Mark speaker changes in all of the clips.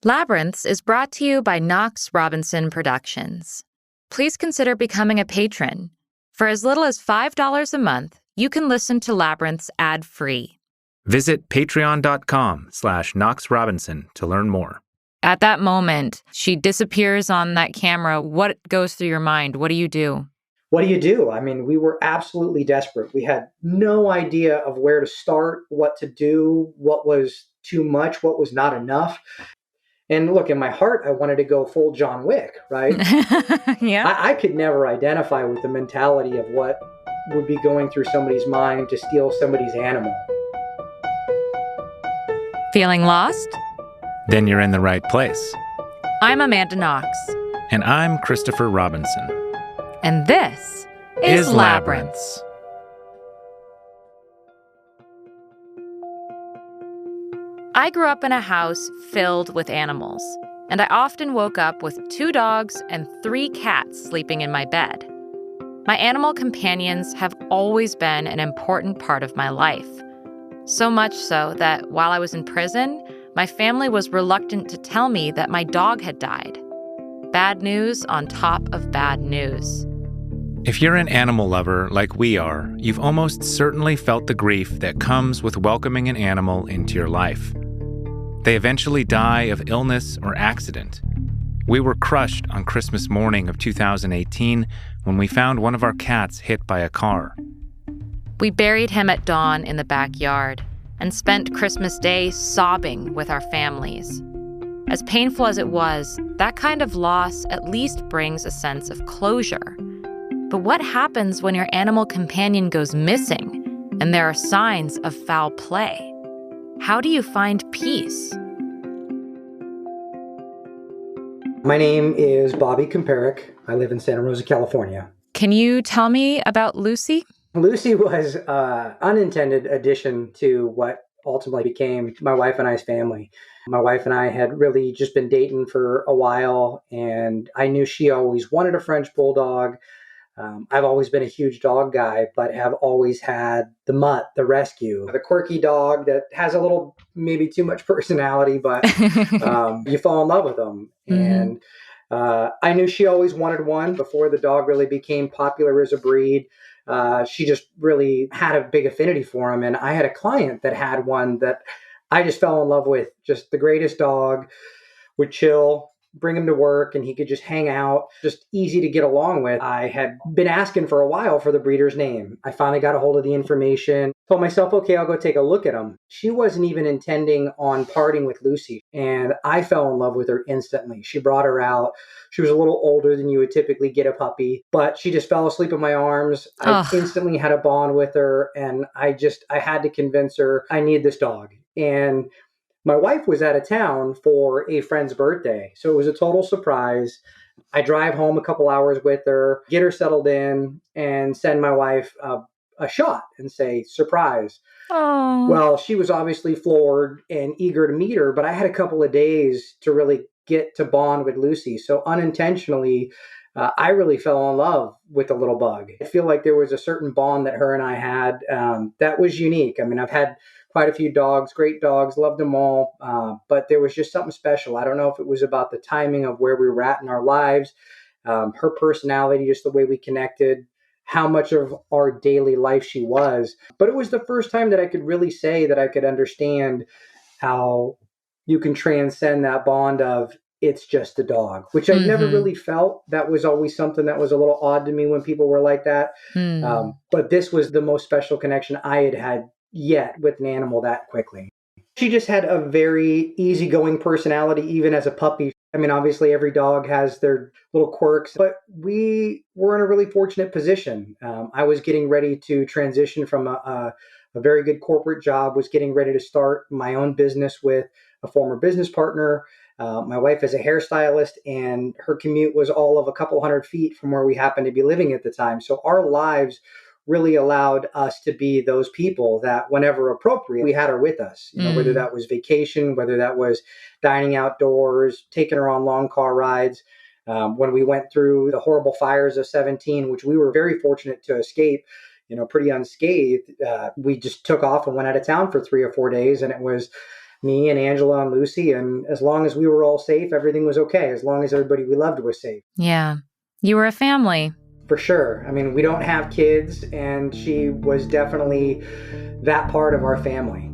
Speaker 1: Labyrinths is brought to you by Knox Robinson Productions. Please consider becoming a patron. For as little as $5 a month, you can listen to Labyrinths ad-free.
Speaker 2: Visit patreon.com/Knox Robinson to learn more.
Speaker 1: At that moment, she disappears on that camera. What goes through your mind? What do you do?
Speaker 3: What do you do? I mean, we were absolutely desperate. We had no idea of where to start, what to do, what was too much, what was not enough. And look, in my heart, I wanted to go full John Wick, right?
Speaker 1: Yeah.
Speaker 3: I could never identify with the mentality of what would be going through somebody's mind to steal somebody's animal.
Speaker 1: Feeling lost?
Speaker 2: Then you're in the right place.
Speaker 1: I'm Amanda Knox.
Speaker 2: And I'm Christopher Robinson.
Speaker 1: And this is Labyrinths. I grew up in a house filled with animals, and I often woke up with 2 dogs and 3 cats sleeping in my bed. My animal companions have always been an important part of my life. So much so that while I was in prison, my family was reluctant to tell me that my dog had died. Bad news on top of bad news.
Speaker 2: If you're an animal lover like we are, you've almost certainly felt the grief that comes with welcoming an animal into your life. They eventually die of illness or accident. We were crushed on Christmas morning of 2018 when we found one of our cats hit by a car.
Speaker 1: We buried him at dawn in the backyard and spent Christmas Day sobbing with our families. As painful as it was, that kind of loss at least brings a sense of closure. But what happens when your animal companion goes missing and there are signs of foul play? How do you find peace?
Speaker 3: My name is Bobby Kumparak. I live in Santa Rosa, California.
Speaker 1: Can you tell me about Lucy?
Speaker 3: Lucy was an unintended addition to what ultimately became my wife and I's family. My wife and I had really just been dating for a while, and I knew she always wanted a French bulldog. I've always been a huge dog guy, but have always had the mutt, the rescue, the quirky dog that has a little, maybe too much personality, but you fall in love with them.
Speaker 1: Mm-hmm.
Speaker 3: And I knew she always wanted one before the dog really became popular as a breed. She just really had a big affinity for him. And I had a client that had one that I just fell in love with. Just the greatest dog, would chill, bring him to work, and he could just hang out, just easy to get along with. I had been asking for a while for the breeder's name. I finally got a hold of the information, told myself, okay, I'll go take a look at him. She wasn't even intending on parting with Lucy, and I fell in love with her instantly. She brought her out. She was a little older than you would typically get a puppy, but she just fell asleep in my arms. I instantly had a bond with her, and I had to convince her I need this dog. And my wife was out of town for a friend's birthday, so it was a total surprise. I drive home a couple hours with her, get her settled in, and send my wife a shot and say, surprise.
Speaker 1: Oh.
Speaker 3: Well, she was obviously floored and eager to meet her, but I had a couple of days to really get to bond with Lucy. So unintentionally, I really fell in love with the little bug. I feel like there was a certain bond that her and I had that was unique. I mean, I've had quite a few dogs, great dogs, loved them all. But there was just something special. I don't know if it was about the timing of where we were at in our lives, her personality, just the way we connected, how much of our daily life she was. But it was the first time that I could really say that I could understand how you can transcend that bond of it's just a dog, which I never really felt. That was always something that was a little odd to me when people were like that. But this was the most special connection I had had yet with an animal that quickly. She just had a very easygoing personality, even as a puppy. I mean, obviously every dog has their little quirks, but we were in a really fortunate position. I was getting ready to transition from a very good corporate job, was getting ready to start my own business with a former business partner. My wife is a hairstylist, and her commute was all of a couple hundred feet from where we happened to be living at the time. So our lives really allowed us to be those people that whenever appropriate, we had her with us, whether that was vacation, whether that was dining outdoors, taking her on long car rides. When we went through the horrible fires of 2017, which we were very fortunate to escape, pretty unscathed, we just took off and went out of town for 3 or 4 days. And it was me and Angela and Lucy. And as long as we were all safe, everything was okay. As long as everybody we loved was safe.
Speaker 1: Yeah. You were a family.
Speaker 3: For sure. I mean, we don't have kids, and she was definitely that part of our family.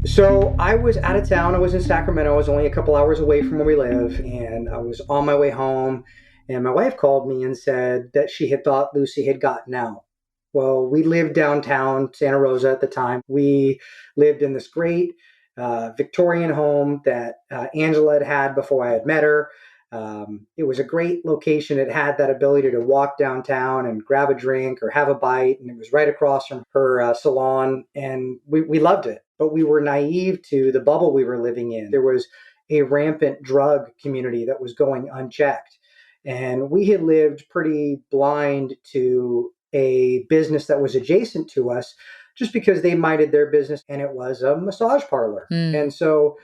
Speaker 3: So I was out of town. I was in Sacramento. I was only a couple hours away from where we live, and I was on my way home. And my wife called me and said that she had thought Lucy had gotten out. Well, we lived downtown Santa Rosa at the time. We lived in this great Victorian home that Angela had before I had met her. It was a great location. It had that ability to walk downtown and grab a drink or have a bite, and it was right across from her salon, and we loved it. But we were naive to the bubble we were living in. There was a rampant drug community that was going unchecked, and we had lived pretty blind to a business that was adjacent to us just because they minded their business, and it was a massage parlor. And so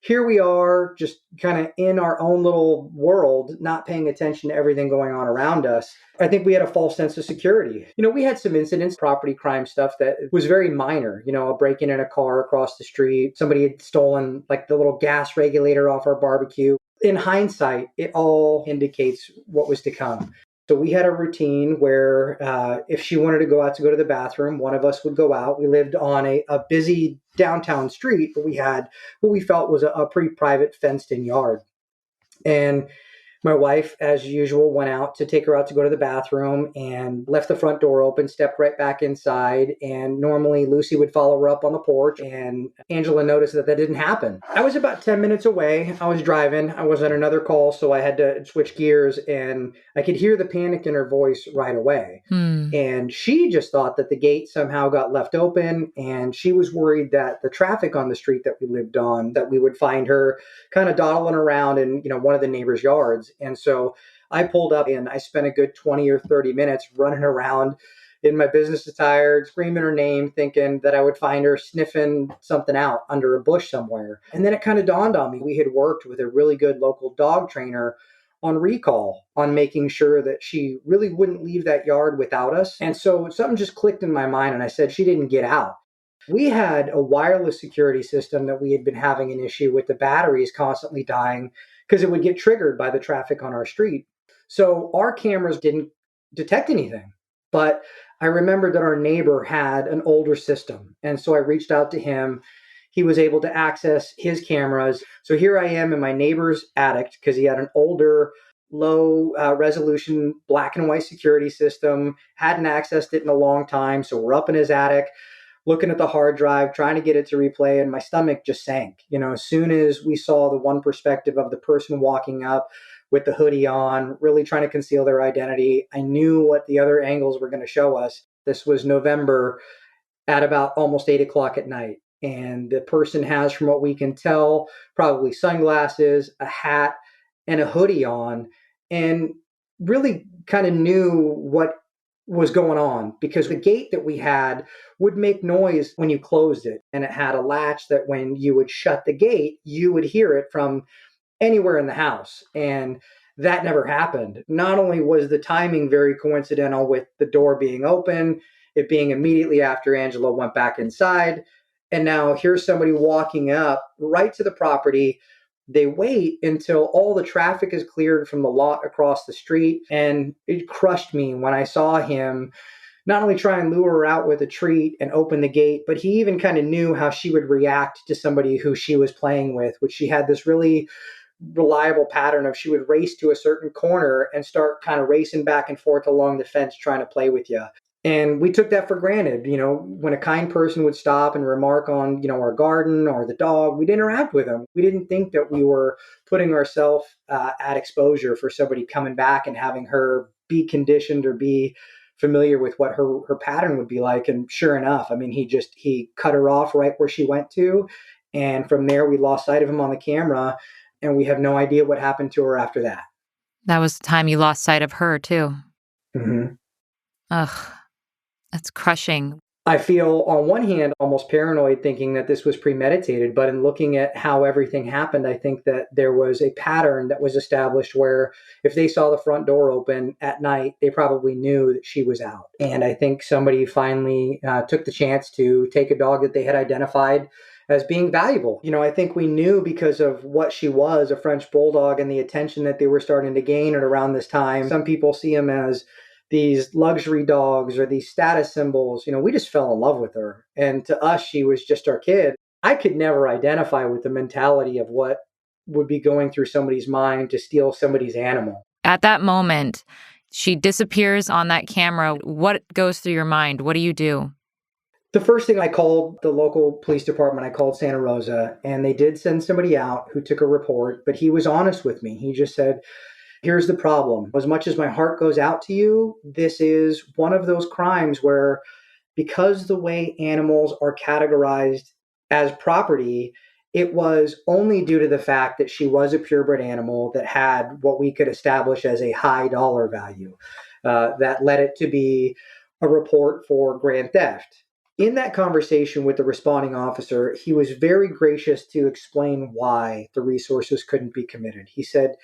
Speaker 3: here we are just kind of in our own little world, not paying attention to everything going on around us. I think we had a false sense of security. We had some incidents, property crime stuff that was very minor, a break-in in a car across the street. Somebody had stolen like the little gas regulator off our barbecue. In hindsight, it all indicates what was to come. So we had a routine where if she wanted to go to the bathroom, one of us would go out. We lived on a busy downtown street, but we had what we felt was a pretty private fenced-in yard. And my wife, as usual, went out to take her out to go to the bathroom and left the front door open, stepped right back inside. And normally Lucy would follow her up on the porch, and Angela noticed that didn't happen. I was about 10 minutes away. I was driving. I was on another call, so I had to switch gears, and I could hear the panic in her voice right away. And she just thought that the gate somehow got left open, and she was worried that the traffic on the street that we lived on, that we would find her kind of dawdling around in, one of the neighbors' yards. And so I pulled up and I spent a good 20 or 30 minutes running around in my business attire, screaming her name, thinking that I would find her sniffing something out under a bush somewhere. And then it kind of dawned on me. We had worked with a really good local dog trainer on recall, on making sure that she really wouldn't leave that yard without us. And so something just clicked in my mind, and I said, she didn't get out. We had a wireless security system that we had been having an issue with the batteries constantly dying because it would get triggered by the traffic on our street. So our cameras didn't detect anything. But I remembered that our neighbor had an older system. And so I reached out to him. He was able to access his cameras. So here I am in my neighbor's attic because he had an older, low resolution black and white security system, hadn't accessed it in a long time. So we're up in his attic, looking at the hard drive, trying to get it to replay, and my stomach just sank. As soon as we saw the one perspective of the person walking up with the hoodie on, really trying to conceal their identity, I knew what the other angles were going to show us. This was November at about almost 8 o'clock at night. And the person has, from what we can tell, probably sunglasses, a hat, and a hoodie on, and really kind of knew what was going on because the gate that we had would make noise when you closed it. And it had a latch that when you would shut the gate, you would hear it from anywhere in the house. And that never happened. Not only was the timing very coincidental with the door being open, it being immediately after Angela went back inside, and now here's somebody walking up right to the property. They wait until all the traffic is cleared from the lot across the street. And it crushed me when I saw him not only try and lure her out with a treat and open the gate, but he even kind of knew how she would react to somebody who she was playing with, which she had this really reliable pattern of she would race to a certain corner and start kind of racing back and forth along the fence trying to play with you. And we took that for granted. When a kind person would stop and remark on, our garden or the dog, we'd interact with them. We didn't think that we were putting ourselves at exposure for somebody coming back and having her be conditioned or be familiar with what her pattern would be like. And sure enough, I mean, he cut her off right where she went to. And from there, we lost sight of him on the camera, and we have no idea what happened to her after that.
Speaker 1: That was the time you lost sight of her, too.
Speaker 3: Mm-hmm.
Speaker 1: Ugh, that's crushing.
Speaker 3: I feel on one hand almost paranoid thinking that this was premeditated, but in looking at how everything happened, I think that there was a pattern that was established where if they saw the front door open at night, they probably knew that she was out. And I think somebody finally took the chance to take a dog that they had identified as being valuable. I think we knew because of what she was, a French bulldog, and the attention that they were starting to gain at around this time. Some people see them as these luxury dogs or these status symbols. We just fell in love with her. And to us, she was just our kid. I could never identify with the mentality of what would be going through somebody's mind to steal somebody's animal.
Speaker 1: At that moment, she disappears on that camera. What goes through your mind? What do you do?
Speaker 3: The first thing, I called the local police department. I called Santa Rosa, and they did send somebody out who took a report, but he was honest with me. He just said, here's the problem. As much as my heart goes out to you, this is one of those crimes where, because the way animals are categorized as property, it was only due to the fact that she was a purebred animal that had what we could establish as a high dollar value that led it to be a report for grand theft. In that conversation with the responding officer, he was very gracious to explain why the resources couldn't be committed. He said,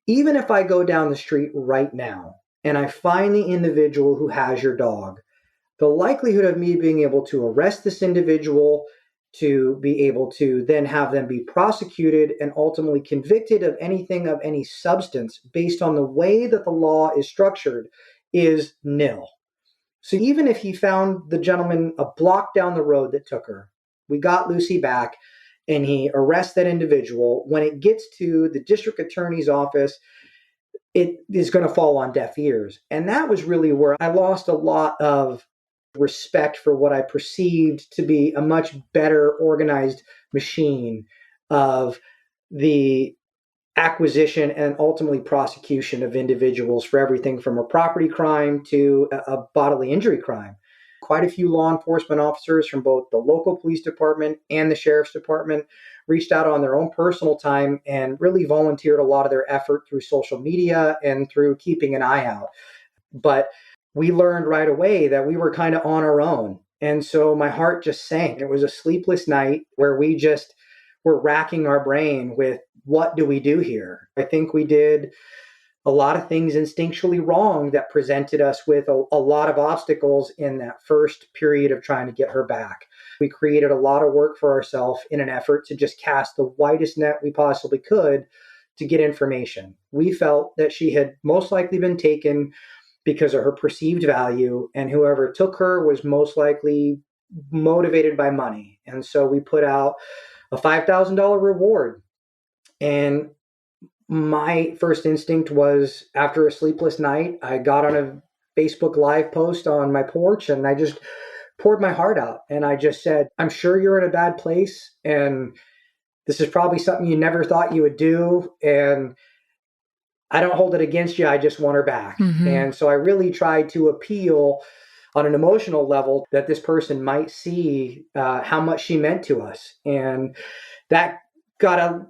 Speaker 3: even if I go down the street right now and I find the individual who has your dog, the likelihood of me being able to arrest this individual, to be able to then have them be prosecuted and ultimately convicted of anything of any substance based on the way that the law is structured is nil. So even if he found the gentleman a block down the road that took her, we got Lucy back, and he arrests that individual, when it gets to the district attorney's office, it is going to fall on deaf ears. And that was really where I lost a lot of respect for what I perceived to be a much better organized machine of the acquisition and ultimately prosecution of individuals for everything from a property crime to a bodily injury crime. Quite a few law enforcement officers from both the local police department and the sheriff's department reached out on their own personal time and really volunteered a lot of their effort through social media and through keeping an eye out. But we learned right away that we were kind of on our own. And so my heart just sank. It was a sleepless night where we just were racking our brain with, what do we do here? I think we did a lot of things instinctually wrong that presented us with a lot of obstacles in that first period of trying to get her back. We created a lot of work for ourselves in an effort to just cast the widest net we possibly could to get information. We felt that she had most likely been taken because of her perceived value, and whoever took her was most likely motivated by money. And so we put out a $5,000 reward. And my first instinct was, after a sleepless night, I got on a Facebook Live post on my porch and I just poured my heart out. And I just said, I'm sure you're in a bad place, and this is probably something you never thought you would do. And I don't hold it against you. I just want her back.
Speaker 1: Mm-hmm.
Speaker 3: And so I really tried to appeal on an emotional level that this person might see how much she meant to us. And that got a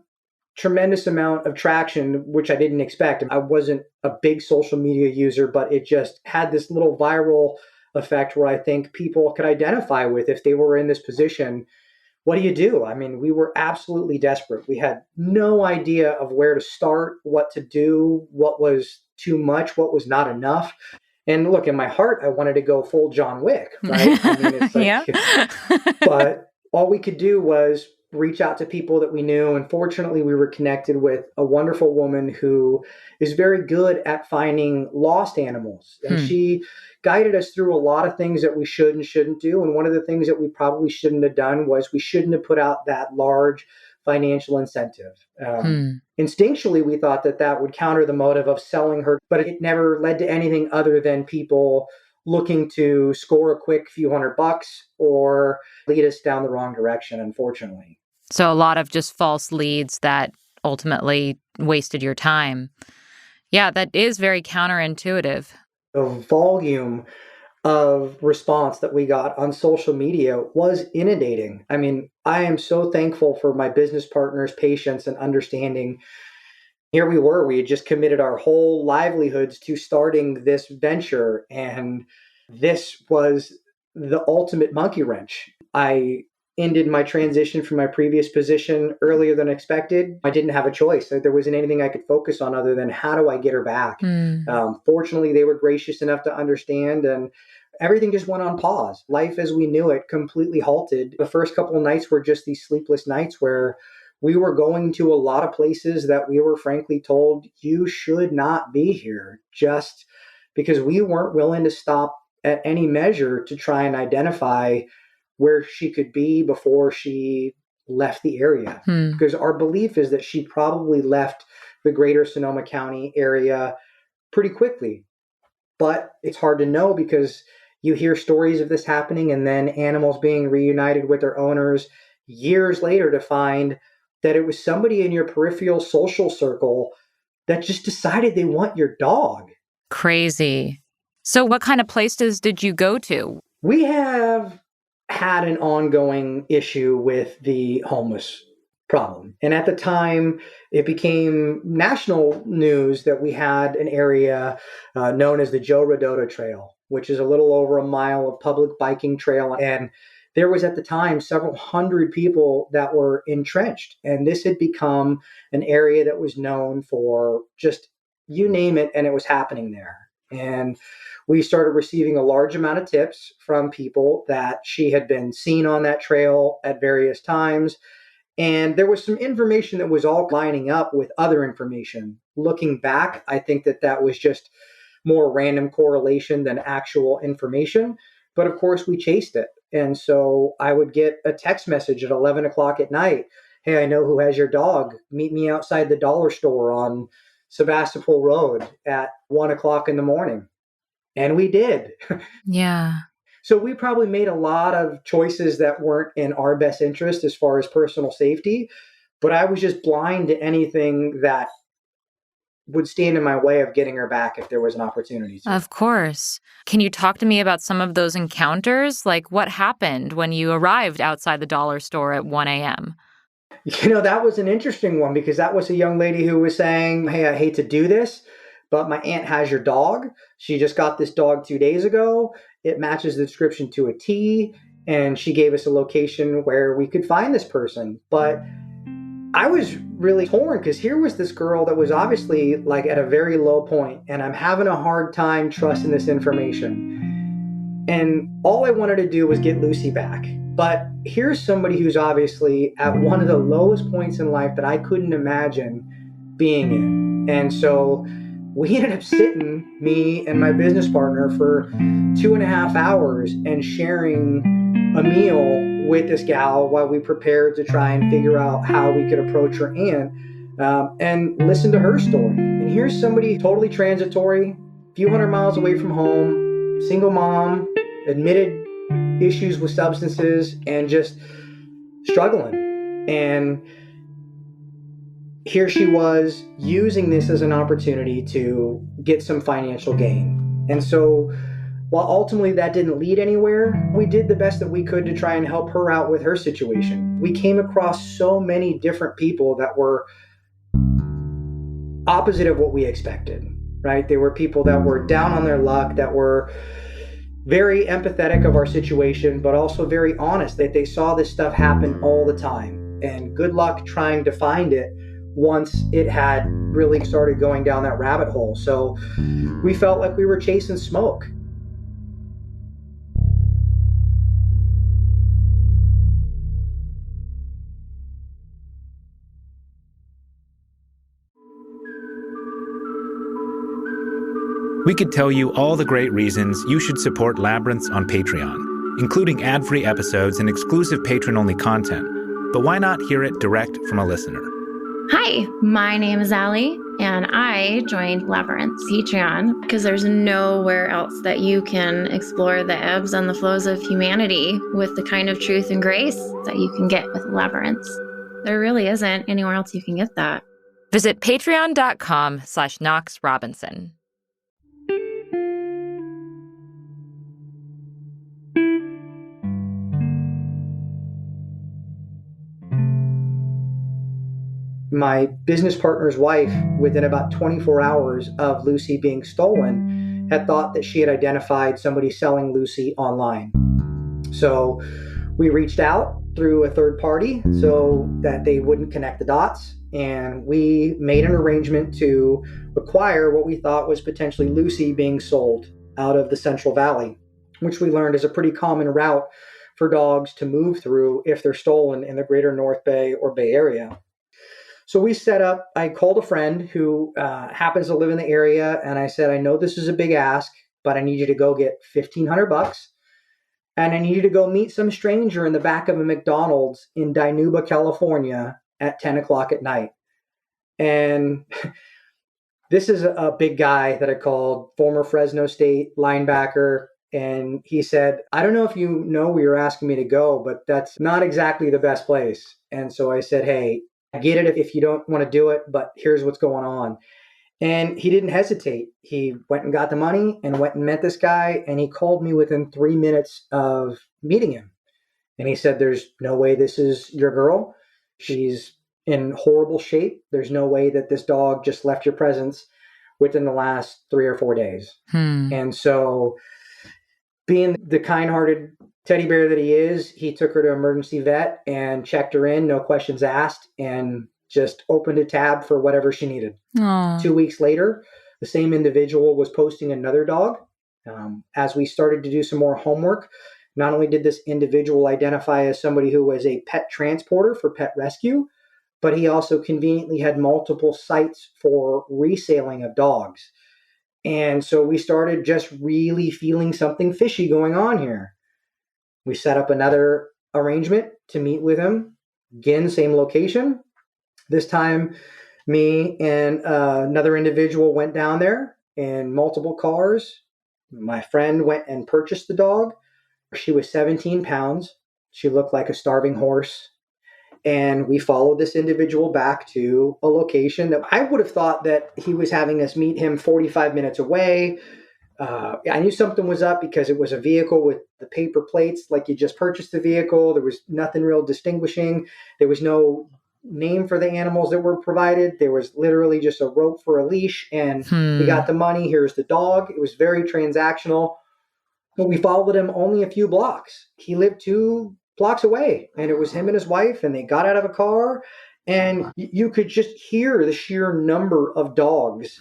Speaker 3: tremendous amount of traction, which I didn't expect. I wasn't a big social media user, but it just had this little viral effect where I think people could identify with if they were in this position. What do you do? I mean, we were absolutely desperate. We had no idea of where to start, what to do, what was too much, what was not enough. And look, in my heart, I wanted to go full John Wick, right? I mean, it's like,
Speaker 1: Yeah.
Speaker 3: but all we could do was reach out to people that we knew. And fortunately, we were connected with a wonderful woman who is very good at finding lost animals. And she guided us through a lot of things that we should and shouldn't do. And one of the things that we probably shouldn't have done was we shouldn't have put out that large financial incentive. Instinctually, we thought that that would counter the motive of selling her, but it never led to anything other than people looking to score a quick few $100 or lead us down the wrong direction, unfortunately.
Speaker 1: So a lot of just false leads that ultimately wasted your time. Yeah, that is very counterintuitive.
Speaker 3: The volume of response that we got on social media was inundating. I mean, I am so thankful for my business partners' patience and understanding. Here we were, we had just committed our whole livelihoods to starting this venture, and this was the ultimate monkey wrench. I ended my transition from my previous position earlier than expected. I didn't have a choice. There wasn't anything I could focus on other than how do I get her back? Fortunately, they were gracious enough to understand, and everything just went on pause. Life as we knew it completely halted. The first couple of nights were just these sleepless nights where we were going to a lot of places that we were frankly told, you should not be here, just because we weren't willing to stop at any measure to try and identify where she could be before she left the area. Because our belief is that she probably left the greater Sonoma County area pretty quickly. But it's hard to know because you hear stories of this happening and then animals being reunited with their owners years later to find that it was somebody in your peripheral social circle that just decided they want your dog.
Speaker 1: Crazy. So what kind of places did you go to?
Speaker 3: We have had an ongoing issue with the homeless problem. And at the time, it became national news that we had an area known as the Joe Rodota Trail, which is a little over a mile of public biking trail. And there was at the time several hundred people that were entrenched. And this had become an area that was known for just, you name it, and it was happening there. And we started receiving a large amount of tips from people that she had been seen on that trail at various times. And there was some information that was all lining up with other information. Looking back, I think that that was just more random correlation than actual information. But of course, we chased it. And so I would get a text message at 11 o'clock at night. Hey, I know who has your dog. Meet me outside the dollar store on Sebastopol Road at 1 o'clock in the morning. And we did.
Speaker 1: Yeah.
Speaker 3: So we probably made a lot of choices that weren't in our best interest as far as personal safety. But I was just blind to anything that would stand in my way of getting her back if there was an opportunity to.
Speaker 1: Of course. Can you talk to me about some of those encounters? Like what happened when you arrived outside the dollar store at 1 a.m.?
Speaker 3: That was an interesting one because that was a young lady who was saying, hey, I hate to do this, but my aunt has your dog. She just got this dog 2 days ago. It matches the description to a T. And she gave us a location where we could find this person. But I was really torn because here was this girl that was obviously like at a very low point, and I'm having a hard time trusting this information. And all I wanted to do was get Lucy back. But here's somebody who's obviously at one of the lowest points in life that I couldn't imagine being in. And so we ended up sitting, me and my business partner, for 2.5 hours and sharing a meal with this gal while we prepared to try and figure out how we could approach her aunt and listen to her story. And here's somebody totally transitory, a few hundred miles away from home, single mom, admitted issues with substances, and just struggling. And here she was using this as an opportunity to get some financial gain. And so while ultimately that didn't lead anywhere, we did the best that we could to try and help her out with her situation. We came across so many different people that were opposite of what we expected, right? They were people that were down on their luck, that were very empathetic of our situation, but also very honest that they saw this stuff happen all the time. And good luck trying to find it once it had really started going down that rabbit hole. So we felt like we were chasing smoke.
Speaker 2: We could tell you all the great reasons you should support Labyrinths on Patreon, including ad-free episodes and exclusive patron-only content. But why not hear it direct from a listener?
Speaker 4: Hi, my name is Allie, and I joined Labyrinth's Patreon because there's nowhere else that you can explore the ebbs and the flows of humanity with the kind of truth and grace that you can get with Labyrinths. There really isn't anywhere else you can get that.
Speaker 1: Visit patreon.com/Knox Robinson.
Speaker 3: My business partner's wife, within about 24 hours of Lucy being stolen, had thought that she had identified somebody selling Lucy online. So we reached out through a third party so that they wouldn't connect the dots. And we made an arrangement to acquire what we thought was potentially Lucy being sold out of the Central Valley, which we learned is a pretty common route for dogs to move through if they're stolen in the greater North Bay or Bay Area. So we set up, I called a friend who happens to live in the area, and I said, I know this is a big ask, but I need you to go get $1,500, and I need you to go meet some stranger in the back of a McDonald's in Dinuba, California at 10 o'clock at night. And this is a big guy that I called, former Fresno State linebacker. And he said, I don't know if you know where you're asking me to go, but that's not exactly the best place. And so I said, hey, I get it if you don't want to do it, but here's what's going on. And he didn't hesitate. He went and got the money and went and met this guy. And he called me within 3 minutes of meeting him. And he said, there's no way this is your girl. She's in horrible shape. There's no way that this dog just left your presence within the last 3 or 4 days. And so, being the kind-hearted teddy bear that he is, he took her to emergency vet and checked her in, no questions asked, and just opened a tab for whatever she needed.
Speaker 1: Aww.
Speaker 3: 2 weeks later, the same individual was posting another dog. As we started to do some more homework, not only did this individual identify as somebody who was a pet transporter for pet rescue, but he also conveniently had multiple sites for reselling of dogs. And so we started just really feeling something fishy going on here. We set up another arrangement to meet with him. Again, same location. This time, me and another individual went down there in multiple cars. My friend went and purchased the dog. She was 17 pounds. She looked like a starving horse. And we followed this individual back to a location that I would have thought that he was having us meet him 45 minutes away. I knew something was up because it was a vehicle with the paper plates, like you just purchased the vehicle. There was nothing real distinguishing. There was no name for the animals that were provided. There was literally just a rope for a leash, and we got the money. Here's the dog. It was very transactional. But we followed him only a few blocks. He lived 2 blocks away, and it was him and his wife, and they got out of a car, and you could just hear the sheer number of dogs.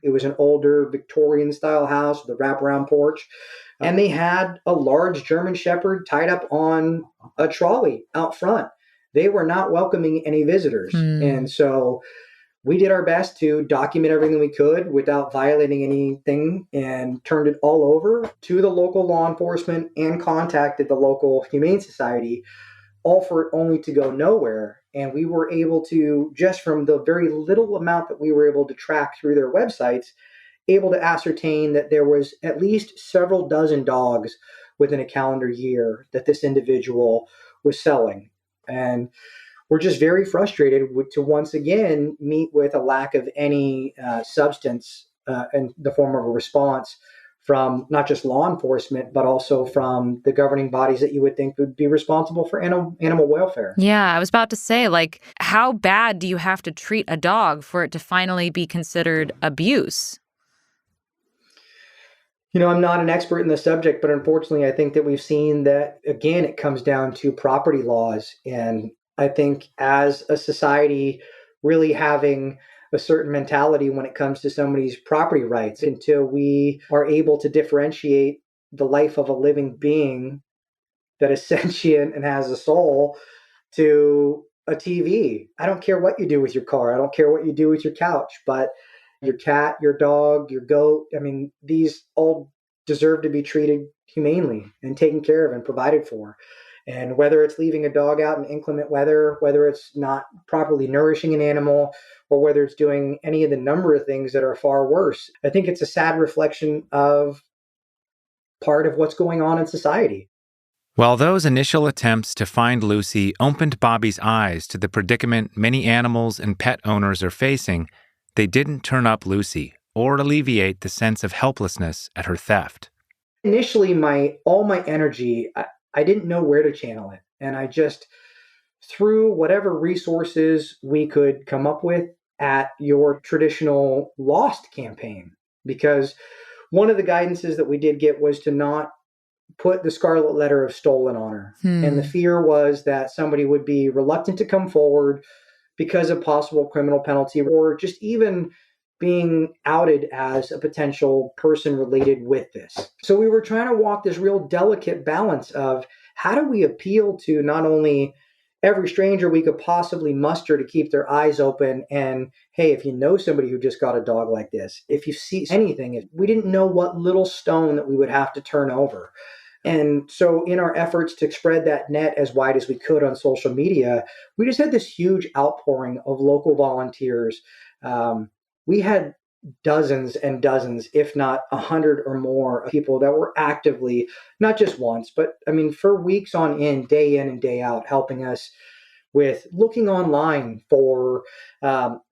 Speaker 3: It was an older Victorian style house with a wraparound porch, and they had a large German Shepherd tied up on a trolley out front. They were not welcoming any visitors. And so we did our best to document everything we could without violating anything, and turned it all over to the local law enforcement and contacted the local Humane Society, all for it only to go nowhere. And we were able to, just from the very little amount that we were able to track through their websites, able to ascertain that there was at least several dozen dogs within a calendar year that this individual was selling. And we're just very frustrated to once again meet with a lack of any substance in the form of a response from not just law enforcement, but also from the governing bodies that you would think would be responsible for animal welfare.
Speaker 1: Yeah, I was about to say, like, how bad do you have to treat a dog for it to finally be considered abuse?
Speaker 3: You know, I'm not an expert in the subject, but unfortunately, I think that we've seen that, again, it comes down to property laws. And I think as a society, really having a certain mentality when it comes to somebody's property rights, until we are able to differentiate the life of a living being that is sentient and has a soul to a TV. I don't care what you do with your car. I don't care what you do with your couch, but your cat, your dog, your goat, I mean, these all deserve to be treated humanely and taken care of and provided for. And whether it's leaving a dog out in inclement weather, whether it's not properly nourishing an animal, or whether it's doing any of the number of things that are far worse, I think it's a sad reflection of part of what's going on in society.
Speaker 2: While those initial attempts to find Lucy opened Bobby's eyes to the predicament many animals and pet owners are facing, they didn't turn up Lucy or alleviate the sense of helplessness at her theft.
Speaker 3: Initially, all my energy, I didn't know where to channel it. And I just threw whatever resources we could come up with at your traditional lost campaign. Because one of the guidances that we did get was to not put the scarlet letter of stolen on her. And the fear was that somebody would be reluctant to come forward because of possible criminal penalty or just even being outed as a potential person related with this. So we were trying to walk this real delicate balance of how do we appeal to not only every stranger we could possibly muster to keep their eyes open, and hey, if you know somebody who just got a dog like this, if you see anything, we didn't know what little stone that we would have to turn over. And so in our efforts to spread that net as wide as we could on social media, we just had this huge outpouring of local volunteers. We had dozens and dozens, if not 100 or more people that were actively, not just once, but I mean, for weeks on end, day in and day out, helping us with looking online for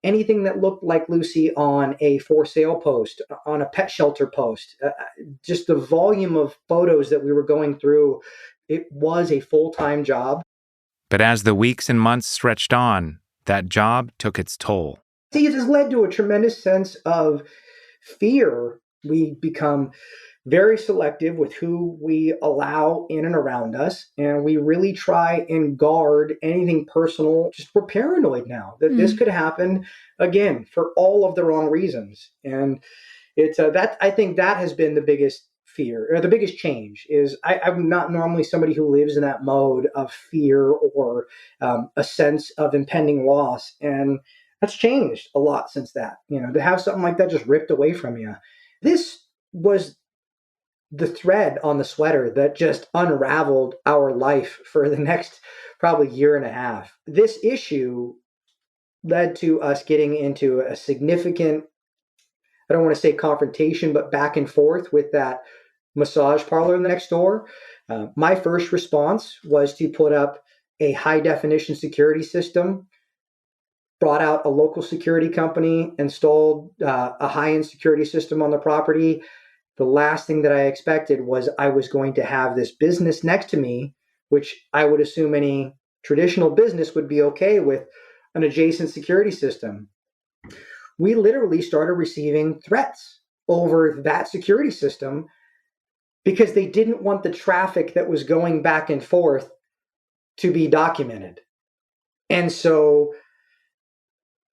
Speaker 3: anything that looked like Lucy on a for sale post, on a pet shelter post. Just the volume of photos that we were going through, it was a full-time job.
Speaker 2: But as the weeks and months stretched on, that job took its toll.
Speaker 3: See, it has led to a tremendous sense of fear. We become very selective with who we allow in and around us. And we really try and guard anything personal. Just we're paranoid now that this could happen again for all of the wrong reasons. And it's that I think that has been the biggest fear or the biggest change is I'm not normally somebody who lives in that mode of fear or a sense of impending loss. And that's changed a lot since that, to have something like that just ripped away from you. This was the thread on the sweater that just unraveled our life for the next probably year and a half. This issue led to us getting into a significant, I don't want to say confrontation, but back and forth with that massage parlor next door. My first response was to put up a high definition security system, brought out a local security company, installed a high-end security system on the property. The last thing that I expected was I was going to have this business next to me, which I would assume any traditional business would be okay with an adjacent security system. We literally started receiving threats over that security system because they didn't want the traffic that was going back and forth to be documented. And so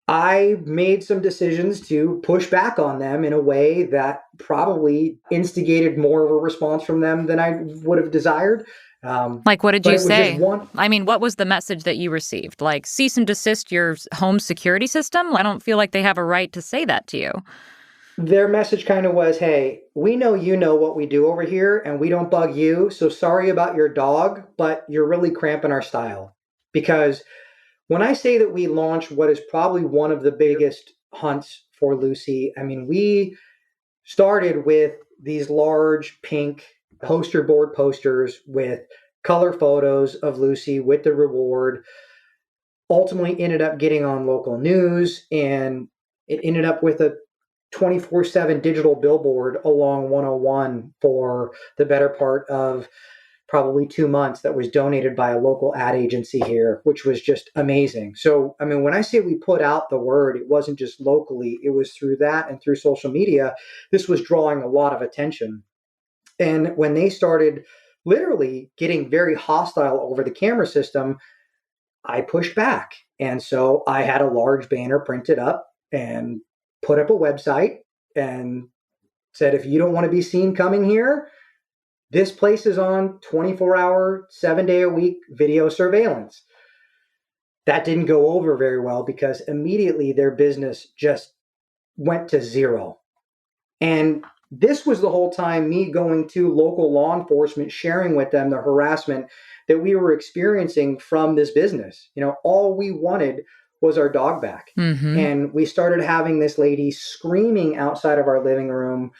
Speaker 3: I made some decisions to push back on them in a way that probably instigated more of a response from them than I would have desired.
Speaker 1: Like, what did you say? I mean, what was the message that you received? Like, cease and desist your home security system? I don't feel like they have a right to say that to you.
Speaker 3: Their message kind of was, hey, we know you know what we do over here and we don't bug you. So sorry about your dog, but you're really cramping our style. Because when I say that we launched what is probably one of the biggest hunts for Lucy, I mean, we started with these large pink poster board posters with color photos of Lucy with the reward. Ultimately ended up getting on local news, and it ended up with a 24/7 digital billboard along 101 for the better part of probably 2 months that was donated by a local ad agency here, which was just amazing. So, I mean, when I say we put out the word, it wasn't just locally, it was through that and through social media. This was drawing a lot of attention. And when they started literally getting very hostile over the camera system, I pushed back. And so I had a large banner printed up and put up a website and said, if you don't want to be seen coming here, this place is on 24-hour, 7-day-a-week video surveillance. That didn't go over very well because immediately their business just went to zero. And this was the whole time me going to local law enforcement, sharing with them the harassment that we were experiencing from this business. All we wanted was our dog back. Mm-hmm. And we started having this lady screaming outside of our living room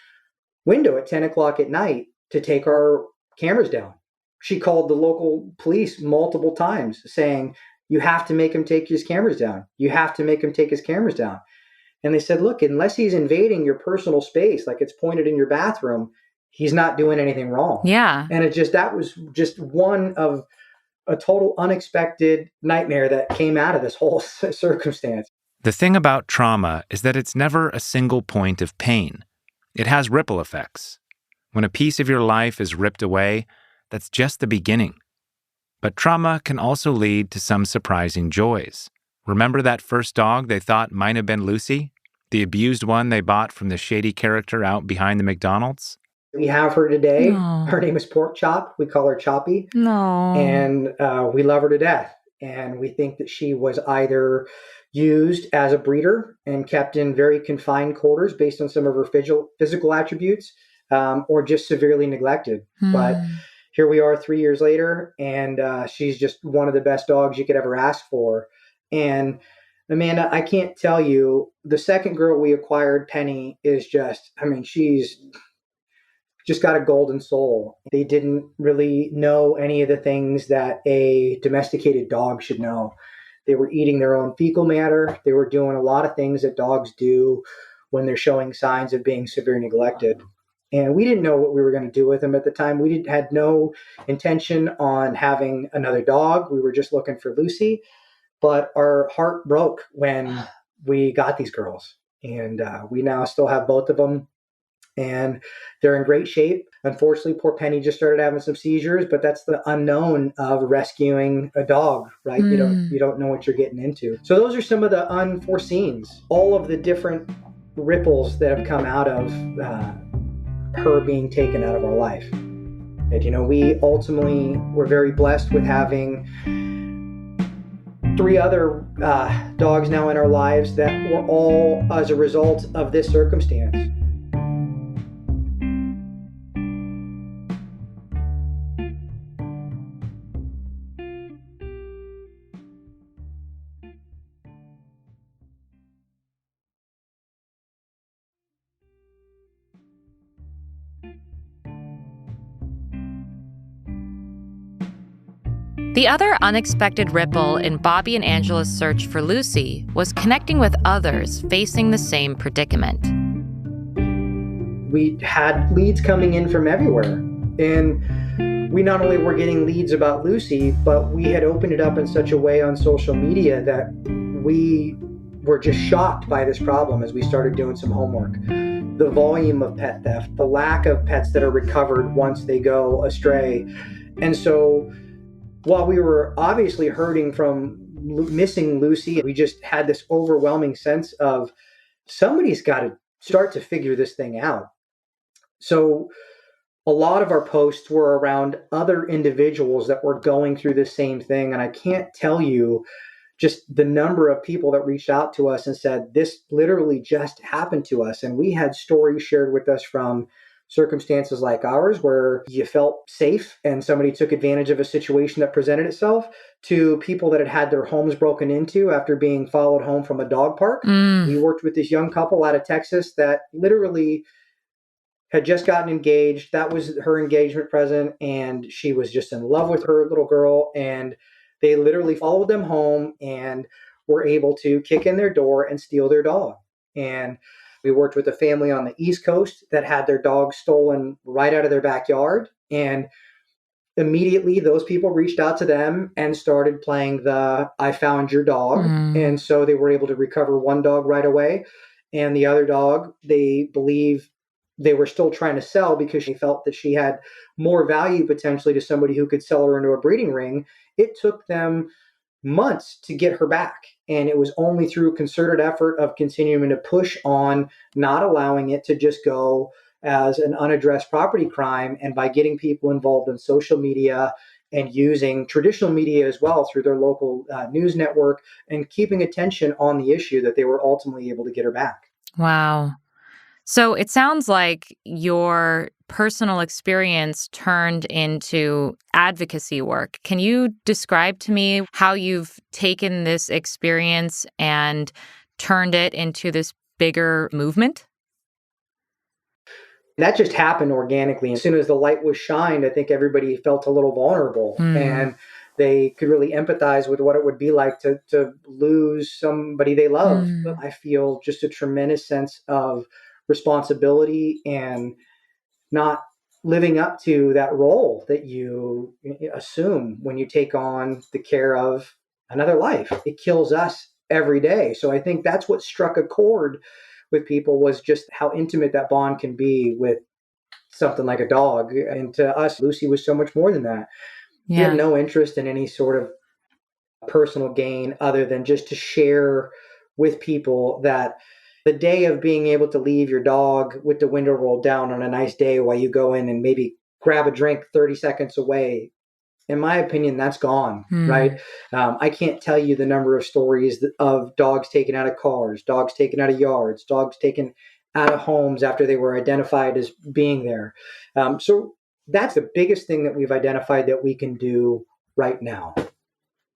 Speaker 3: window at 10 o'clock at night to take our cameras down. She called the local police multiple times saying, you have to make him take his cameras down. You have to make him take his cameras down. And they said, look, unless he's invading your personal space, like it's pointed in your bathroom, he's not doing anything wrong.
Speaker 1: Yeah.
Speaker 3: And that was just one of a total unexpected nightmare that came out of this whole circumstance.
Speaker 2: The thing about trauma is that it's never a single point of pain. It has ripple effects. When a piece of your life is ripped away, that's just the beginning. But trauma can also lead to some surprising joys. Remember that first dog they thought might have been Lucy? The abused one they bought from the shady character out behind the McDonald's?
Speaker 3: We have her today.
Speaker 1: No.
Speaker 3: Her name is Pork Chop. We call her Choppy.
Speaker 1: No.
Speaker 3: And we love her to death. And we think that she was either used as a breeder and kept in very confined quarters based on some of her physical attributes, or just severely neglected. But here we are 3 years later, and she's just one of the best dogs you could ever ask for. And Amanda, I can't tell you, the second girl we acquired, Penny, is just, she's just got a golden soul. They didn't really know any of the things that a domesticated dog should know. They were eating their own fecal matter. They were doing a lot of things that dogs do when they're showing signs of being severely neglected. And we didn't know what we were going to do with them at the time. We had no intention on having another dog. We were just looking for Lucy. But our heart broke when we got these girls. And we now still have both of them. And they're in great shape. Unfortunately, poor Penny just started having some seizures, but that's the unknown of rescuing a dog, right? You don't know what you're getting into. So those are some of the unforeseens, all of the different ripples that have come out of her being taken out of our life. And, we ultimately were very blessed with having 3 other dogs now in our lives that were all as a result of this circumstance.
Speaker 1: The other unexpected ripple in Bobby and Angela's search for Lucy was connecting with others facing the same predicament.
Speaker 3: We had leads coming in from everywhere. And we not only were getting leads about Lucy, but we had opened it up in such a way on social media that we were just shocked by this problem as we started doing some homework. The volume of pet theft, the lack of pets that are recovered once they go astray. And so while we were obviously hurting from missing Lucy, we just had this overwhelming sense of somebody's got to start to figure this thing out. So a lot of our posts were around other individuals that were going through the same thing. And I can't tell you just the number of people that reached out to us and said, this literally just happened to us. And we had stories shared with us from circumstances like ours where you felt safe and somebody took advantage of a situation that presented itself, to people that had their homes broken into after being followed home from a dog park. We worked with this young couple out of Texas that literally had just gotten engaged. That was her engagement present, and she was just in love with her little girl, and they literally followed them home and were able to kick in their door and steal their dog. And we worked with a family on the East Coast that had their dog stolen right out of their backyard. And immediately those people reached out to them and started playing the I found your dog. And so they were able to recover one dog right away. And the other dog, they believe they were still trying to sell because she felt that she had more value potentially to somebody who could sell her into a breeding ring. It took them months to get her back. And it was only through concerted effort of continuing to push on, not allowing it to just go as an unaddressed property crime. And by getting people involved in social media and using traditional media as well through their local news network and keeping attention on the issue, that they were ultimately able to get her back.
Speaker 1: Wow. So it sounds like your personal experience turned into advocacy work. Can you describe to me how you've taken this experience and turned it into this bigger movement?
Speaker 3: That just happened organically. As soon as the light was shined, I think everybody felt a little vulnerable and they could really empathize with what it would be like to lose somebody they love. I feel just a tremendous sense of responsibility and not living up to that role that you assume when you take on the care of another life. It kills us every day. So I think that's what struck a chord with people, was just how intimate that bond can be with something like a dog. And to us, Lucy was so much more than that. We had no interest in any sort of personal gain other than just to share with people that the day of being able to leave your dog with the window rolled down on a nice day while you go in and maybe grab a drink 30 seconds away, in my opinion, that's gone, right? I can't tell you the number of stories of dogs taken out of cars, dogs taken out of yards, dogs taken out of homes after they were identified as being there. So that's the biggest thing that we've identified that we can do right now.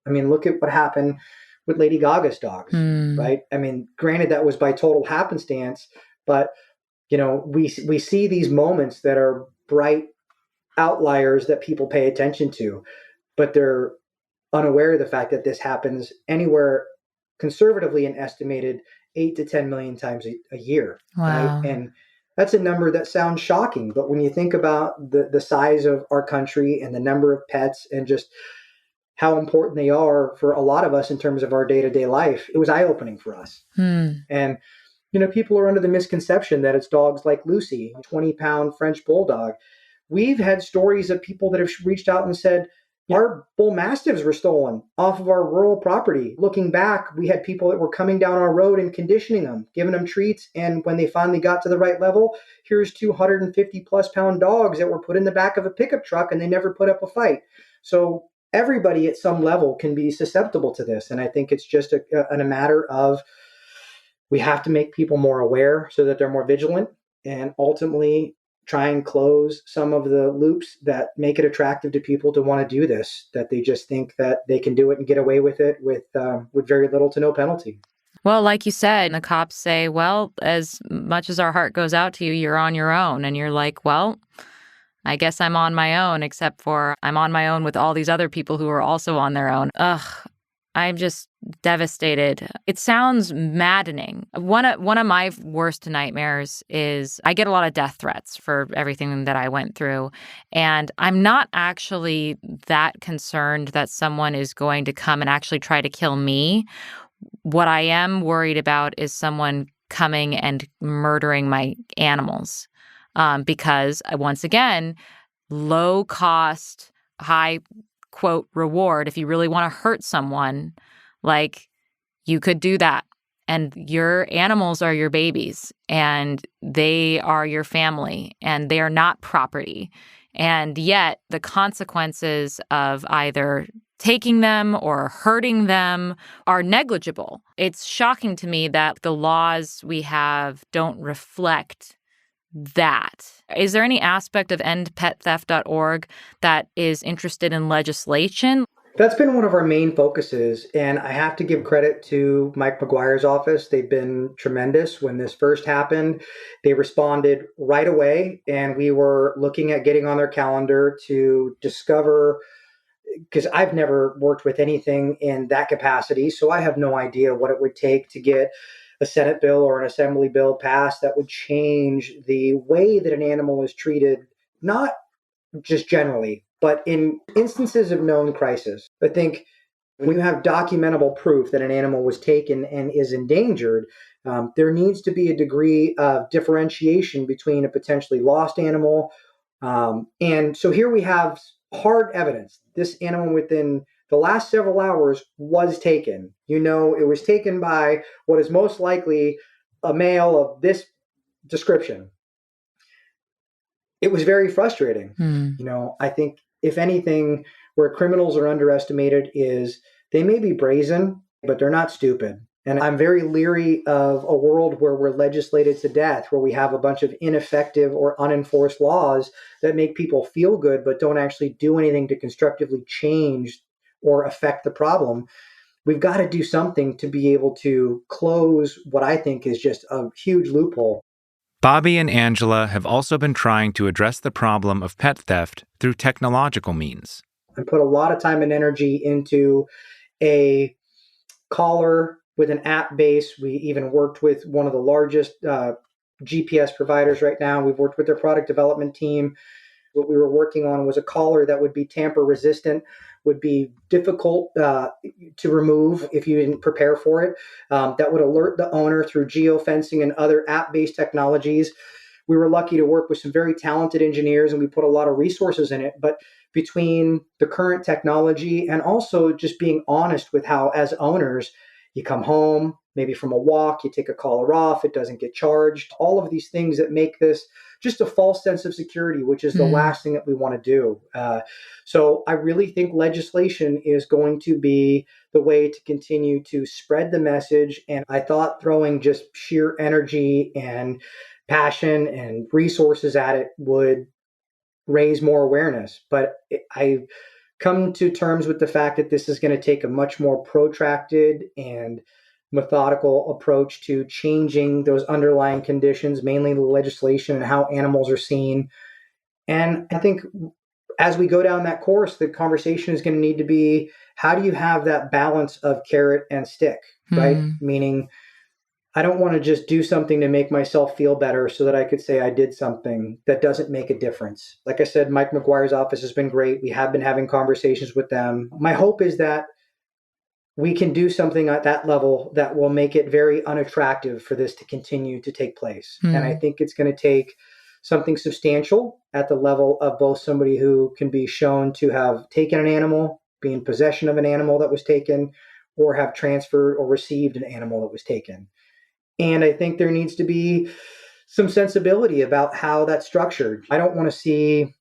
Speaker 3: I mean, look at what happened with Lady Gaga's dogs, right? I mean, granted, that was by total happenstance, but we see these moments that are bright outliers that people pay attention to, but they're unaware of the fact that this happens anywhere conservatively an estimated 8 to 10 million times a year.
Speaker 1: Wow.
Speaker 3: Right? And that's a number that sounds shocking, but when you think about the size of our country and the number of pets and just how important they are for a lot of us in terms of our day-to-day life, it was eye-opening for us. And people are under the misconception that it's dogs like Lucy, a 20-pound French bulldog. We've had stories of people that have reached out and said, our bull mastiffs were stolen off of our rural property. Looking back, we had people that were coming down our road and conditioning them, giving them treats. And when they finally got to the right level, here's 250 plus pound dogs that were put in the back of a pickup truck and they never put up a fight. So everybody at some level can be susceptible to this. And I think it's just a matter of, we have to make people more aware so that they're more vigilant and ultimately try and close some of the loops that make it attractive to people to want to do this, that they just think that they can do it and get away with it with very little to no penalty.
Speaker 1: Well, like you said, the cops say, well, as much as our heart goes out to you, you're on your own. And you're like, well, I guess I'm on my own, except for I'm on my own with all these other people who are also on their own. I'm just devastated. It sounds maddening. One of my worst nightmares is I get a lot of death threats for everything that I went through. And I'm not actually that concerned that someone is going to come and actually try to kill me. What I am worried about is someone coming and murdering my animals. Because once again, low cost, high quote reward. If you really want to hurt someone, like, you could do that. And your animals are your babies and they are your family and they are not property. And yet the consequences of either taking them or hurting them are negligible. It's shocking to me that the laws we have don't reflect that. Is there any aspect of endpettheft.org that is interested in legislation?
Speaker 3: That's been one of our main focuses, and I have to give credit to Mike McGuire's office. They've been tremendous. When this first happened, they responded right away, and we were looking at getting on their calendar to discover, because I've never worked with anything in that capacity, so I have no idea what it would take to get a Senate bill or an Assembly bill passed that would change the way that an animal is treated, not just generally, but in instances of known crisis. I think when you have documentable proof that an animal was taken and is endangered, there needs to be a degree of differentiation between a potentially lost animal. And so here we have hard evidence. This animal within the last several hours was taken. It was taken by what is most likely a male of this description. It was very frustrating. I think if anything, where criminals are underestimated is they may be brazen, but they're not stupid. And I'm very leery of a world where we're legislated to death, where we have a bunch of ineffective or unenforced laws that make people feel good, but don't actually do anything to constructively change or affect the problem. We've got to do something to be able to close what I think is just a huge loophole.
Speaker 2: Bobby and Angela have also been trying to address the problem of pet theft through technological means.
Speaker 3: I put a lot of time and energy into a collar with an app base. We even worked with one of the largest GPS providers right now. We've worked with their product development team. What we were working on was a collar that would be tamper resistant, would be difficult to remove if you didn't prepare for it, that would alert the owner through geofencing and other app-based technologies. we were lucky to work with some very talented engineers, and we put a lot of resources in it. But between the current technology and also just being honest with how, as owners, you come home, maybe from a walk, you take a collar off, it doesn't get charged, all of these things that make this just a false sense of security, which is the last thing that we want to do. So I really think legislation is going to be the way to continue to spread the message. And I thought throwing just sheer energy and passion and resources at it would raise more awareness. But I've come to terms with the fact that this is going to take a much more protracted and methodical approach to changing those underlying conditions, mainly the legislation and how animals are seen. And I think as we go down that course, the conversation is going to need to be, how do you have that balance of carrot and stick, right? Meaning, I don't want to just do something to make myself feel better so that I could say I did something that doesn't make a difference. Like I said, Mike McGuire's office has been great. We have been having conversations with them. My hope is that we can do something at that level that will make it very unattractive for this to continue to take place. And I think it's going to take something substantial at the level of both somebody who can be shown to have taken an animal, be in possession of an animal that was taken, or have transferred or received an animal that was taken. And I think there needs to be some sensibility about how that's structured. I don't want to see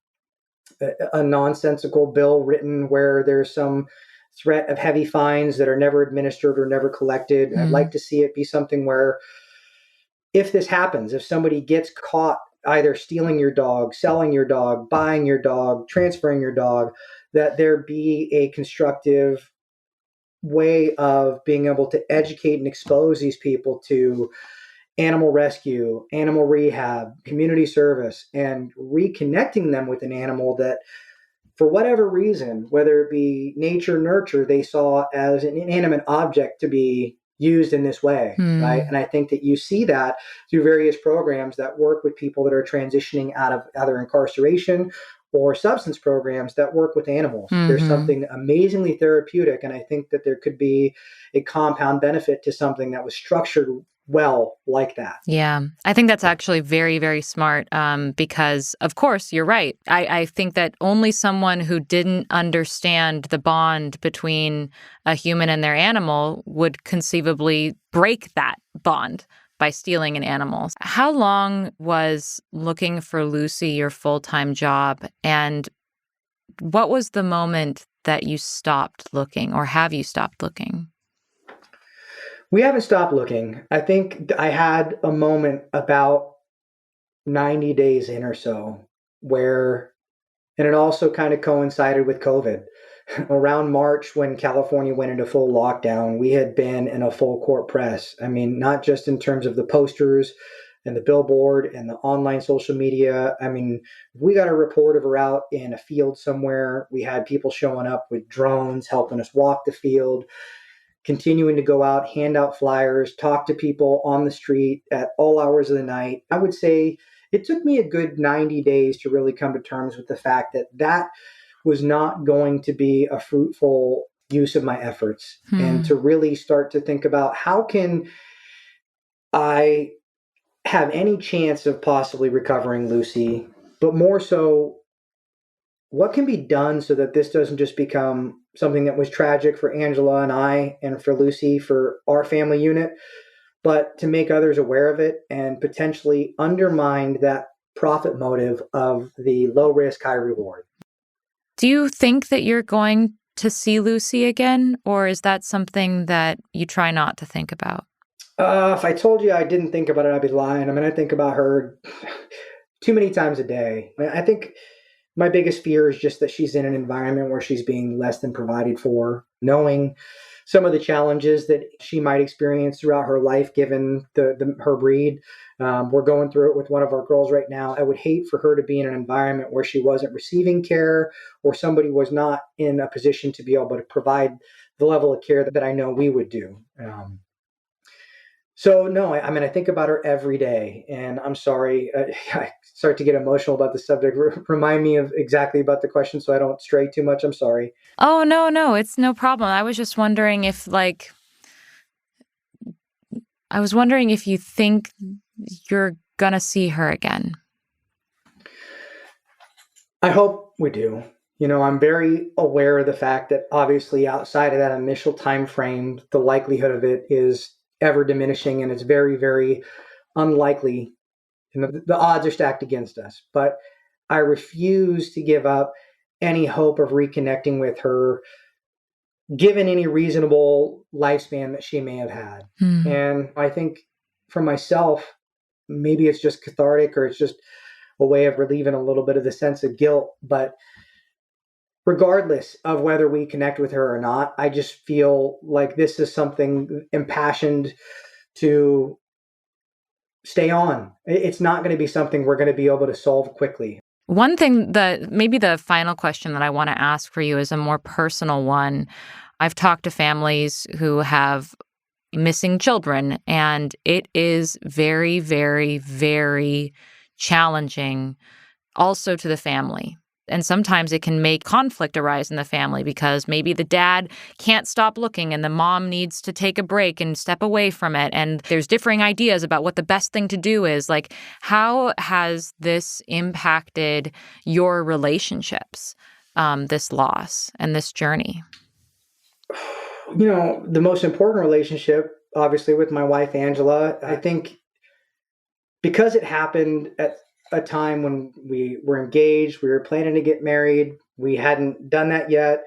Speaker 3: a nonsensical bill written where there's some threat of heavy fines that are never administered or never collected. I'd like to see it be something where, if this happens, if somebody gets caught either stealing your dog, selling your dog, buying your dog, transferring your dog, that there be a constructive way of being able to educate and expose these people to animal rescue, animal rehab, community service, and reconnecting them with an animal that, for whatever reason, whether it be nature, nurture, they saw as an inanimate object to be used in this way, right? And I think that you see that through various programs that work with people that are transitioning out of either incarceration or substance programs that work with animals. There's something amazingly therapeutic, and I think that there could be a compound benefit to something that was structured well like that.
Speaker 1: Yeah, I think that's actually very, very smart because, of course, you're right. I think that only someone who didn't understand the bond between a human and their animal would conceivably break that bond by stealing an animal. How long was looking for Lucy your full-time job, and what was the moment that you stopped looking, or have you stopped looking?
Speaker 3: We haven't stopped looking. I think I had a moment about 90 days in or so where, and it also kind of coincided with COVID. Around March, when California went into full lockdown, we had been in a full court press. I mean, not just in terms of the posters and the billboard and the online social media. I mean, we got a report of her out in a field somewhere. We had people showing up with drones, helping us walk the field, continuing to go out, hand out flyers, talk to people on the street at all hours of the night. I would say it took me a good 90 days to really come to terms with the fact that that was not going to be a fruitful use of my efforts, and to really start to think about, how can I have any chance of possibly recovering Lucy, but more so, what can be done so that this doesn't just become something that was tragic for Angela and I, and for Lucy, for our family unit, but to make others aware of it and potentially undermine that profit motive of the low risk, high reward.
Speaker 1: Do you think that you're going to see Lucy again, or is that something that you try not to think about?
Speaker 3: If I told you I didn't think about it, I'd be lying. I mean, I think about her too many times a day. I think my biggest fear is just that she's in an environment where she's being less than provided for, knowing some of the challenges that she might experience throughout her life, given her breed. We're going through it with one of our girls right now. I would hate for her to be in an environment where she wasn't receiving care, or somebody was not in a position to be able to provide the level of care that I know we would do. So no, I mean, I think about her every day, and I'm sorry, I start to get emotional about the subject. Remind me of exactly about the question so I don't stray too much. I'm sorry.
Speaker 1: Oh, no, it's no problem. I was just wondering if, you think you're gonna see her again?
Speaker 3: I hope we do. I'm very aware of the fact that obviously outside of that initial time frame, the likelihood of it is ever diminishing, and it's very, very unlikely. The odds are stacked against us. But I refuse to give up any hope of reconnecting with her, given any reasonable lifespan that she may have had. And I think for myself, maybe it's just cathartic, or it's just a way of relieving a little bit of the sense of guilt. But regardless of whether we connect with her or not, I just feel like this is something impassioned to stay on. It's not going to be something we're going to be able to solve quickly.
Speaker 1: One thing that maybe the final question that I want to ask for you is a more personal one. I've talked to families who have missing children, and it is very, very, very challenging also to the family. And sometimes it can make conflict arise in the family because maybe the dad can't stop looking and the mom needs to take a break and step away from it. And there's differing ideas about what the best thing to do is. Like, how has this impacted your relationships, this loss and this journey?
Speaker 3: The most important relationship, obviously, with my wife, Angela, I think because it happened at a time when we were engaged, we were planning to get married, we hadn't done that yet.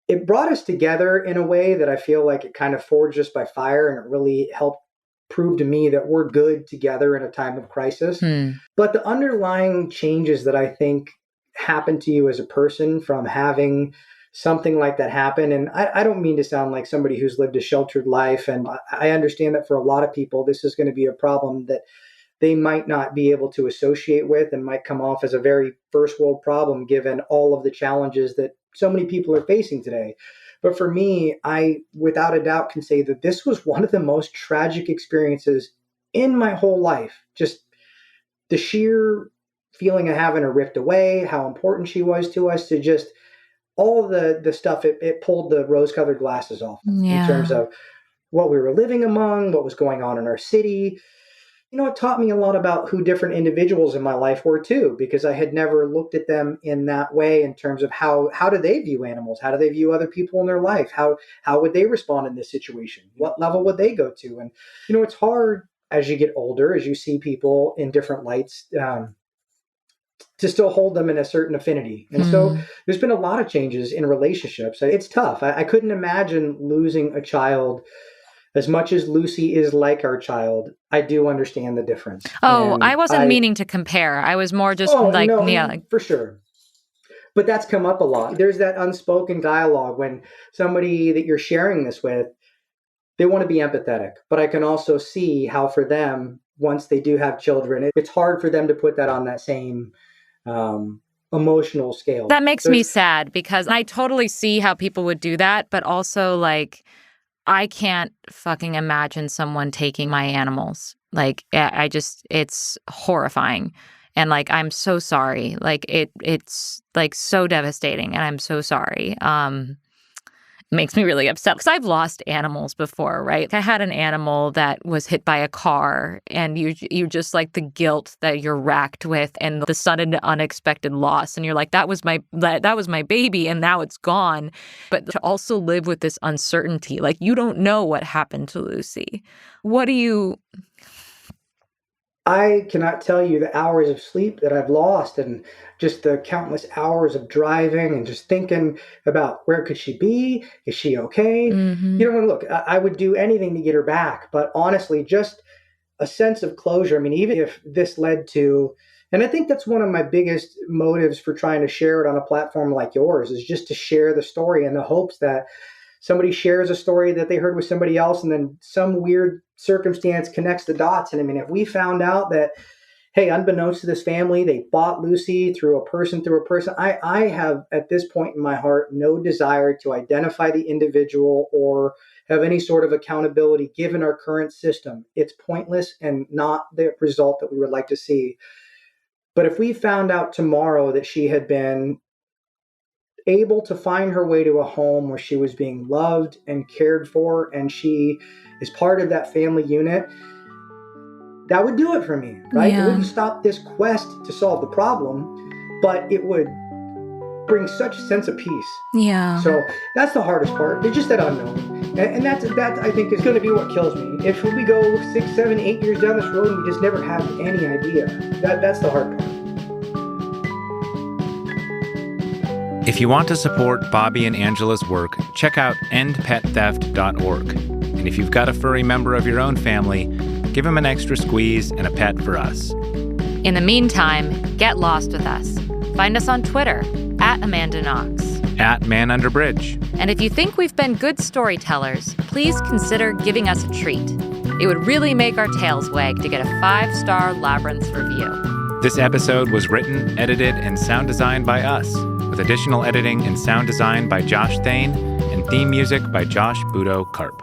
Speaker 3: It brought us together in a way that I feel like it kind of forged us by fire, and it really helped prove to me that we're good together in a time of crisis. But the underlying changes that I think happen to you as a person from having something like that happen, and I don't mean to sound like somebody who's lived a sheltered life, and I understand that for a lot of people, this is going to be a problem that they might not be able to associate with and might come off as a very first world problem given all of the challenges that so many people are facing today. But for me, I without a doubt can say that this was one of the most tragic experiences in my whole life. Just the sheer feeling of having her ripped away, how important she was to us, to just all the stuff, it pulled the rose-colored glasses off in terms of what we were living among, what was going on in our city. It taught me a lot about who different individuals in my life were too, because I had never looked at them in that way in terms of how do they view animals? How do they view other people in their life? How would they respond in this situation? What level would they go to? And, it's hard as you get older, as you see people in different lights, to still hold them in a certain affinity. And so there's been a lot of changes in relationships. It's tough. I couldn't imagine losing a child. As much as Lucy is like our child, I do understand the difference.
Speaker 1: Oh, I wasn't meaning to compare. I was more just
Speaker 3: for sure. But that's come up a lot. There's that unspoken dialogue when somebody that you're sharing this with, they want to be empathetic. But I can also see how for them, once they do have children, it's hard for them to put that on that same emotional scale.
Speaker 1: That makes me sad because I totally see how people would do that, but also I can't fucking imagine someone taking my animals. It's horrifying. And I'm so sorry. It's so devastating and I'm so sorry. It makes me really upset because I've lost animals before, right? I had an animal that was hit by a car and you just the guilt that you're racked with and the sudden unexpected loss. And you're like, that was my baby and now it's gone. But to also live with this uncertainty, you don't know what happened to Lucy.
Speaker 3: I cannot tell you the hours of sleep that I've lost and just the countless hours of driving and just thinking about where could she be? Is she okay? Look, I would do anything to get her back. But honestly, just a sense of closure. I mean, even if this led to, and I think that's one of my biggest motives for trying to share it on a platform like yours, is just to share the story in the hopes that somebody shares a story that they heard with somebody else and then some weird circumstance connects the dots. And I mean, if we found out that, hey, unbeknownst to this family, they bought Lucy through a person, I have at this point in my heart no desire to identify the individual or have any sort of accountability given our current system. It's pointless and not the result that we would like to see. But if we found out tomorrow that she had been able to find her way to a home where she was being loved and cared for, and she is part of that family unit, that would do it for me, right?
Speaker 1: Yeah.
Speaker 3: It wouldn't stop this quest to solve the problem, but it would bring such a sense of peace.
Speaker 1: Yeah.
Speaker 3: So that's the hardest part. It's just that unknown. And that I think is going to be what kills me. If we go 6, 7, 8 years down this road and we just never have any idea, that's the hard part.
Speaker 2: If you want to support Bobby and Angela's work, check out endpettheft.org. And if you've got a furry member of your own family, give him an extra squeeze and a pet for us.
Speaker 1: In the meantime, get lost with us. Find us on Twitter @AmandaKnox.
Speaker 2: @ManUnderBridge.
Speaker 1: And if you think we've been good storytellers, please consider giving us a treat. It would really make our tails wag to get a 5-star Labyrinth review.
Speaker 2: This episode was written, edited, and sound designed by us, with additional editing and sound design by Josh Thane and theme music by Josh Budo Karp.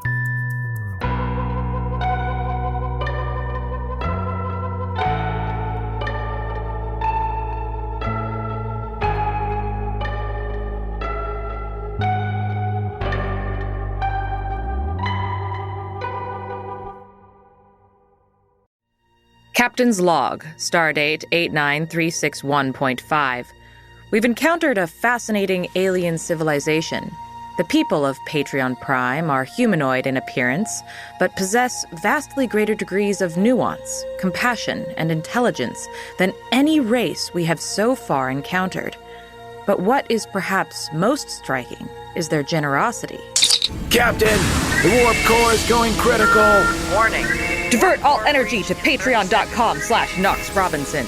Speaker 1: Captain's Log, Stardate 89361.5. We've encountered a fascinating alien civilization. The people of Patreon Prime are humanoid in appearance, but possess vastly greater degrees of nuance, compassion, and intelligence than any race we have so far encountered. But what is perhaps most striking is their generosity.
Speaker 5: Captain, the warp core is going critical.
Speaker 1: Warning. Divert all energy to patreon.com/Knox Robinson.